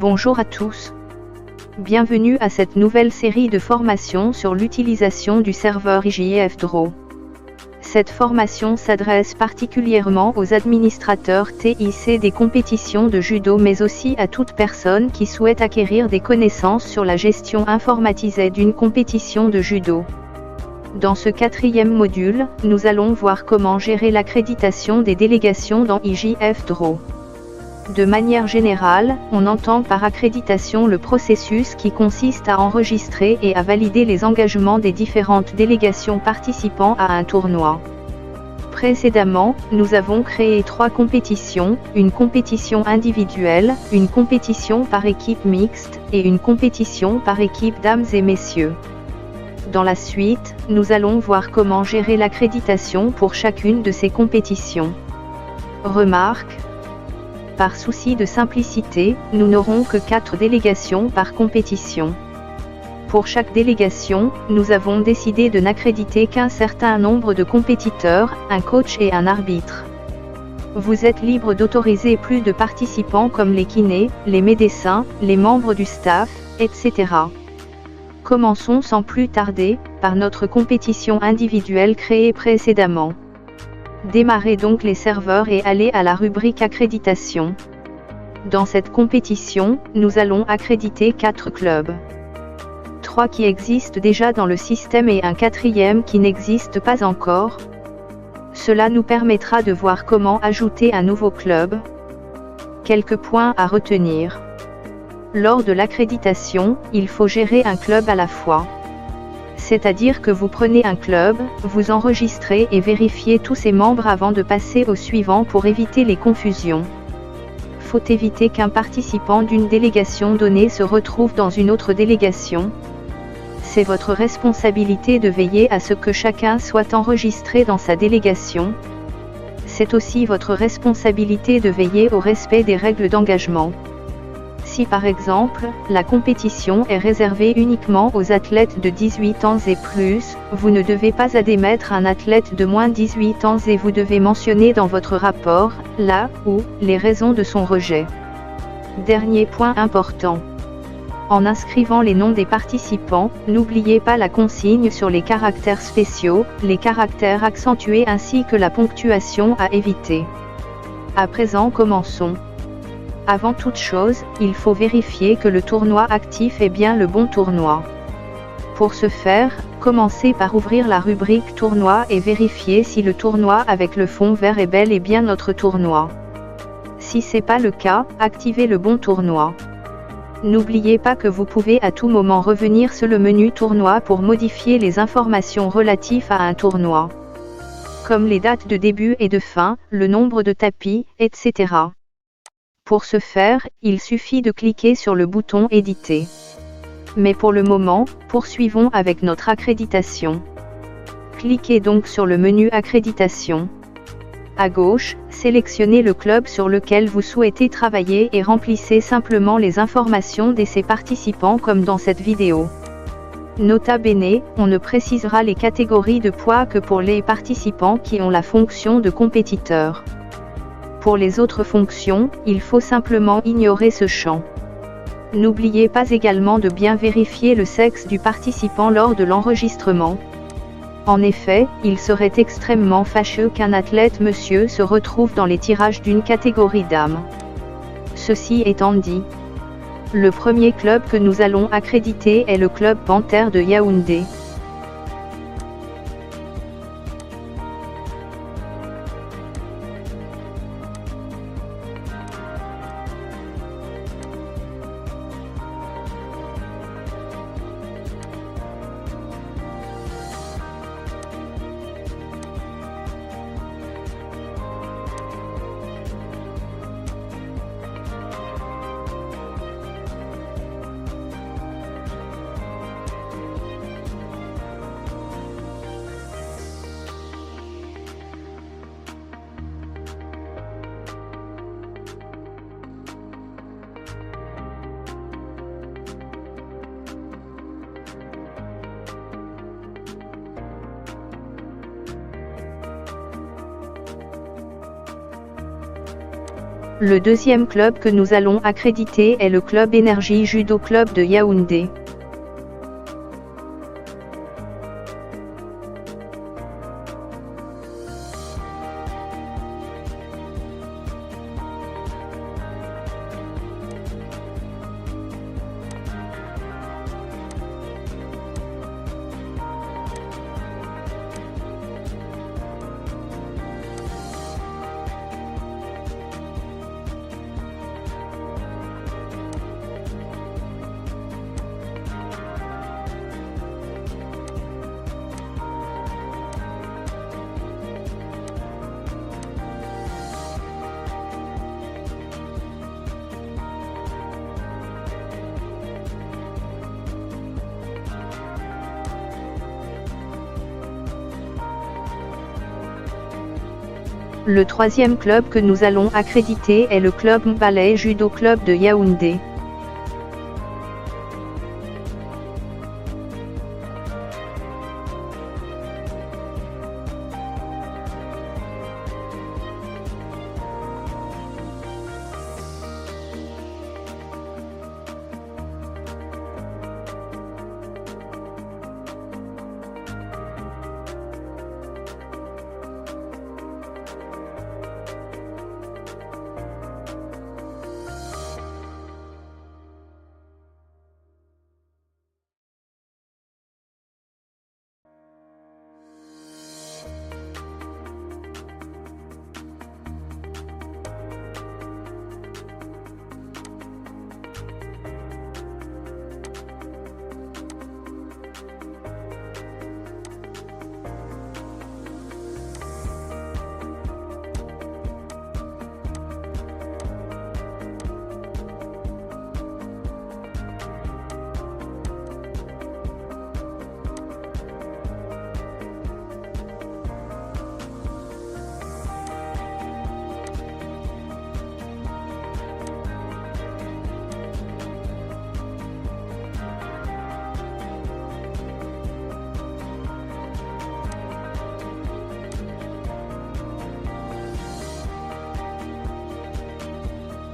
Bonjour à tous. Bienvenue à cette nouvelle série de formations sur l'utilisation du serveur IJF Draw. Cette formation s'adresse particulièrement aux administrateurs TIC des compétitions de judo mais aussi à toute personne qui souhaite acquérir des connaissances sur la gestion informatisée d'une compétition de judo. Dans ce quatrième module, nous allons voir comment gérer l'accréditation des délégations dans IJF Draw. De manière générale, on entend par accréditation le processus qui consiste à enregistrer et à valider les engagements des différentes délégations participant à un tournoi. Précédemment, nous avons créé 3 compétitions, une compétition individuelle, une compétition par équipe mixte, et une compétition par équipe dames et messieurs. Dans la suite, nous allons voir comment gérer l'accréditation pour chacune de ces compétitions. Remarque: par souci de simplicité, nous n'aurons que 4 délégations par compétition. Pour chaque délégation, nous avons décidé de n'accréditer qu'un certain nombre de compétiteurs, un coach et un arbitre. Vous êtes libre d'autoriser plus de participants comme les kinés, les médecins, les membres du staff, etc. Commençons sans plus tarder, par notre compétition individuelle créée précédemment. Démarrez donc les serveurs et allez à la rubrique accréditation. Dans cette compétition, nous allons accréditer 4 clubs. 3 qui existent déjà dans le système et un 4e qui n'existe pas encore. Cela nous permettra de voir comment ajouter un nouveau club. Quelques points à retenir. Lors de l'accréditation, il faut gérer un club à la fois. C'est-à-dire que vous prenez un club, vous enregistrez et vérifiez tous ses membres avant de passer au suivant pour éviter les confusions. Faut éviter qu'un participant d'une délégation donnée se retrouve dans une autre délégation. C'est votre responsabilité de veiller à ce que chacun soit enregistré dans sa délégation. C'est aussi votre responsabilité de veiller au respect des règles d'engagement. Si par exemple, la compétition est réservée uniquement aux athlètes de 18 ans et plus, vous ne devez pas admettre un athlète de moins 18 ans et vous devez mentionner dans votre rapport, là où, les raisons de son rejet. Dernier point important. En inscrivant les noms des participants, n'oubliez pas la consigne sur les caractères spéciaux, les caractères accentués ainsi que la ponctuation à éviter. À présent commençons. Avant toute chose, il faut vérifier que le tournoi actif est bien le bon tournoi. Pour ce faire, commencez par ouvrir la rubrique tournoi et vérifier si le tournoi avec le fond vert est bel et bien notre tournoi. Si c'est pas le cas, activez le bon tournoi. N'oubliez pas que vous pouvez à tout moment revenir sur le menu tournoi pour modifier les informations relatives à un tournoi. Comme les dates de début et de fin, le nombre de tapis, etc. Pour ce faire, il suffit de cliquer sur le bouton Éditer. Mais pour le moment, poursuivons avec notre accréditation. Cliquez donc sur le menu Accréditation. À gauche, sélectionnez le club sur lequel vous souhaitez travailler et remplissez simplement les informations de ses participants comme dans cette vidéo. Nota bene, on ne précisera les catégories de poids que pour les participants qui ont la fonction de compétiteur. Pour les autres fonctions, il faut simplement ignorer ce champ. N'oubliez pas également de bien vérifier le sexe du participant lors de l'enregistrement. En effet, il serait extrêmement fâcheux qu'un athlète monsieur se retrouve dans les tirages d'une catégorie dames. Ceci étant dit, le premier club que nous allons accréditer est le club Panthère de Yaoundé. Le deuxième club que nous allons accréditer est le Club Énergie Judo Club de Yaoundé. Le troisième club que nous allons accréditer est le Club Mbale Judo Club de Yaoundé.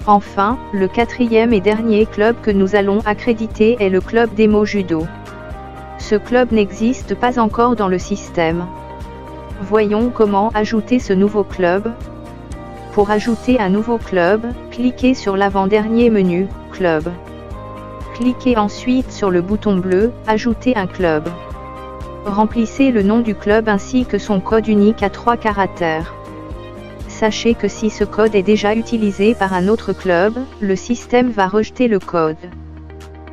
Enfin, le quatrième et dernier club que nous allons accréditer est le Club Demo Judo. Ce club n'existe pas encore dans le système. Voyons comment ajouter ce nouveau club. Pour ajouter un nouveau club, cliquez sur l'avant-dernier menu, Club. Cliquez ensuite sur le bouton bleu, Ajouter un club. Remplissez le nom du club ainsi que son code unique à 3 caractères. Sachez que si ce code est déjà utilisé par un autre club, le système va rejeter le code.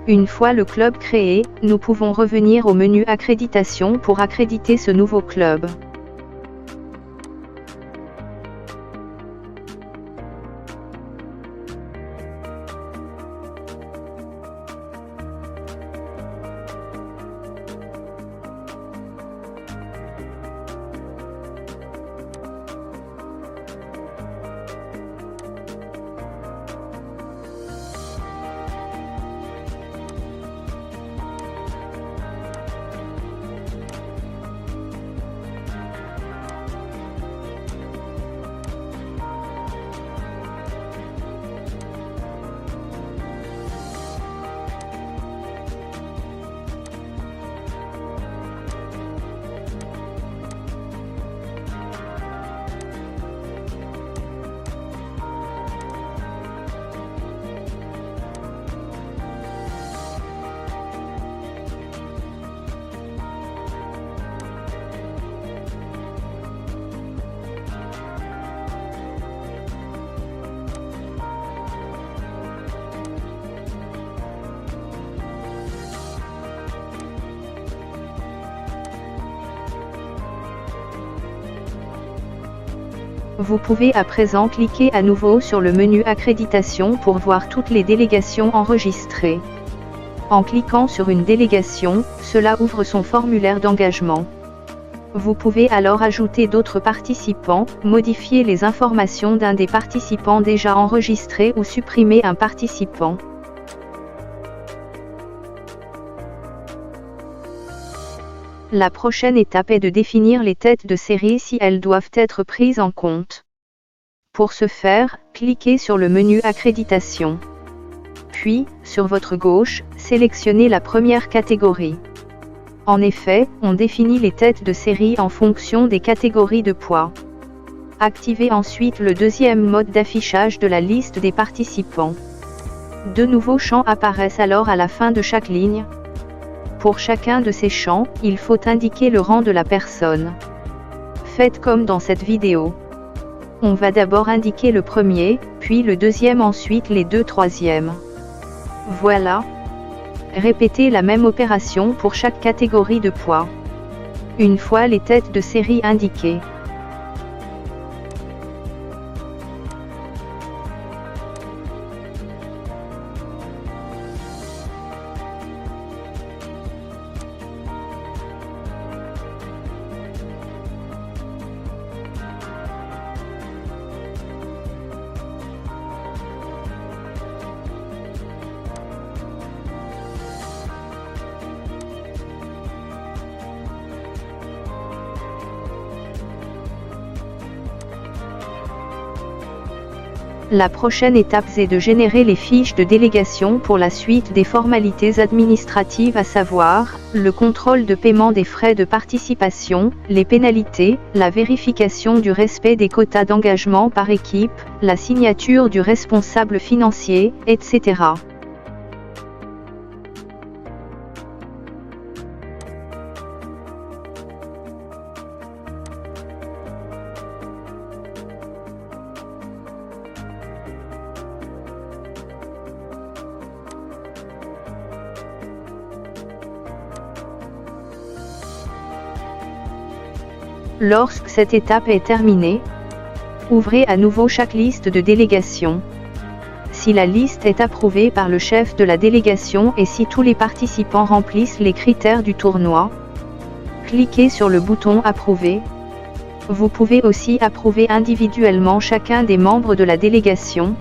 Une fois le club créé, nous pouvons revenir au menu Accréditation pour accréditer ce nouveau club. Vous pouvez à présent cliquer à nouveau sur le menu Accréditation pour voir toutes les délégations enregistrées. En cliquant sur une délégation, cela ouvre son formulaire d'engagement. Vous pouvez alors ajouter d'autres participants, modifier les informations d'un des participants déjà enregistrés ou supprimer un participant. La prochaine étape est de définir les têtes de série si elles doivent être prises en compte. Pour ce faire, cliquez sur le menu Accréditation. Puis, sur votre gauche, sélectionnez la première catégorie. En effet, on définit les têtes de série en fonction des catégories de poids. Activez ensuite le deuxième mode d'affichage de la liste des participants. De nouveaux champs apparaissent alors à la fin de chaque ligne. Pour chacun de ces champs, il faut indiquer le rang de la personne. Faites comme dans cette vidéo. On va d'abord indiquer le premier, puis le deuxième, ensuite les deux troisièmes. Voilà. Répétez la même opération pour chaque catégorie de poids. Une fois les têtes de série indiquées. La prochaine étape est de générer les fiches de délégation pour la suite des formalités administratives, à savoir, le contrôle de paiement des frais de participation, les pénalités, la vérification du respect des quotas d'engagement par équipe, la signature du responsable financier, etc. Lorsque cette étape est terminée, ouvrez à nouveau chaque liste de délégation. Si la liste est approuvée par le chef de la délégation et si tous les participants remplissent les critères du tournoi, cliquez sur le bouton Approuver. Vous pouvez aussi approuver individuellement chacun des membres de la délégation.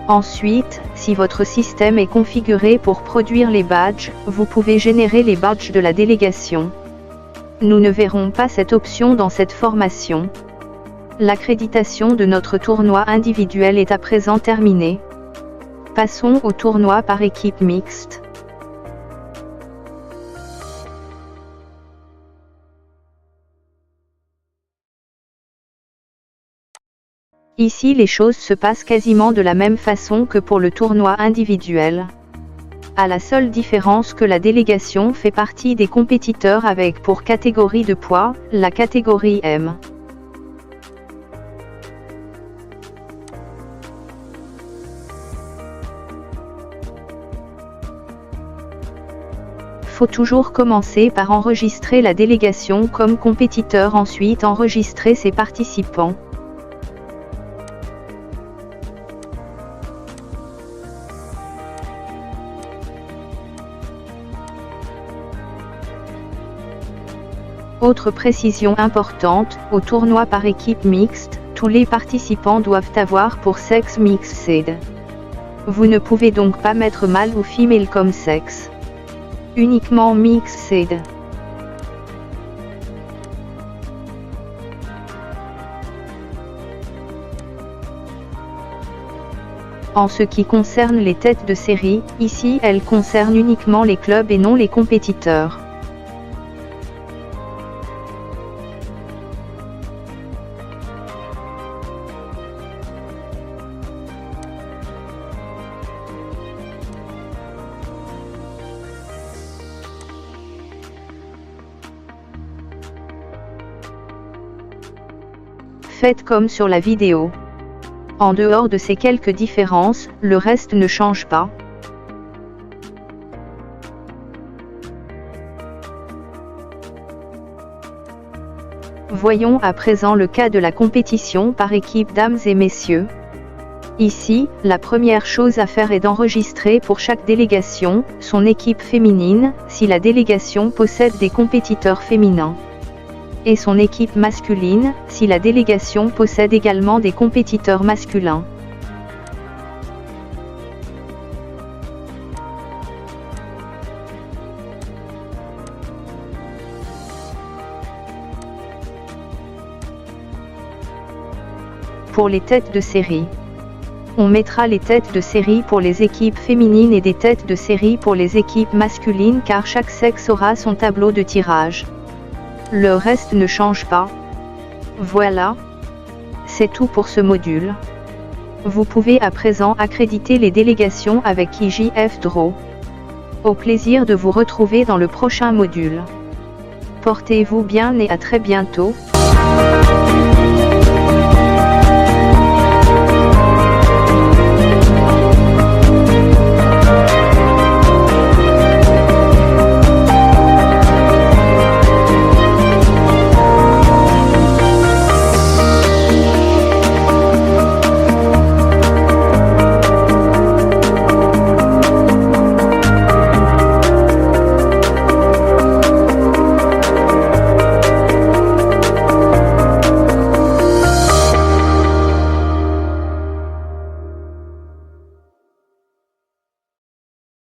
Ensuite, si votre système est configuré pour produire les badges, vous pouvez générer les badges de la délégation. Nous ne verrons pas cette option dans cette formation. L'accréditation de notre tournoi individuel est à présent terminée. Passons au tournoi par équipe mixte. Ici, les choses se passent quasiment de la même façon que pour le tournoi individuel. À la seule différence que la délégation fait partie des compétiteurs avec pour catégorie de poids, la catégorie M. Faut toujours commencer par enregistrer la délégation comme compétiteur, ensuite enregistrer ses participants. Autre précision importante, au tournoi par équipe mixte, tous les participants doivent avoir pour sexe mixed. Vous ne pouvez donc pas mettre mâle ou femelle comme sexe. Uniquement mixed. En ce qui concerne les têtes de série, ici elles concernent uniquement les clubs et non les compétiteurs. Faites comme sur la vidéo. En dehors de ces quelques différences, le reste ne change pas. Voyons à présent le cas de la compétition par équipe dames et messieurs. Ici, la première chose à faire est d'enregistrer pour chaque délégation, son équipe féminine, si la délégation possède des compétiteurs féminins. Et son équipe masculine, si la délégation possède également des compétiteurs masculins. Pour les têtes de série. On mettra les têtes de série pour les équipes féminines et des têtes de série pour les équipes masculines car chaque sexe aura son tableau de tirage. Le reste ne change pas. Voilà. C'est tout pour ce module. Vous pouvez à présent accréditer les délégations avec IJF Draw. Au plaisir de vous retrouver dans le prochain module. Portez-vous bien et à très bientôt.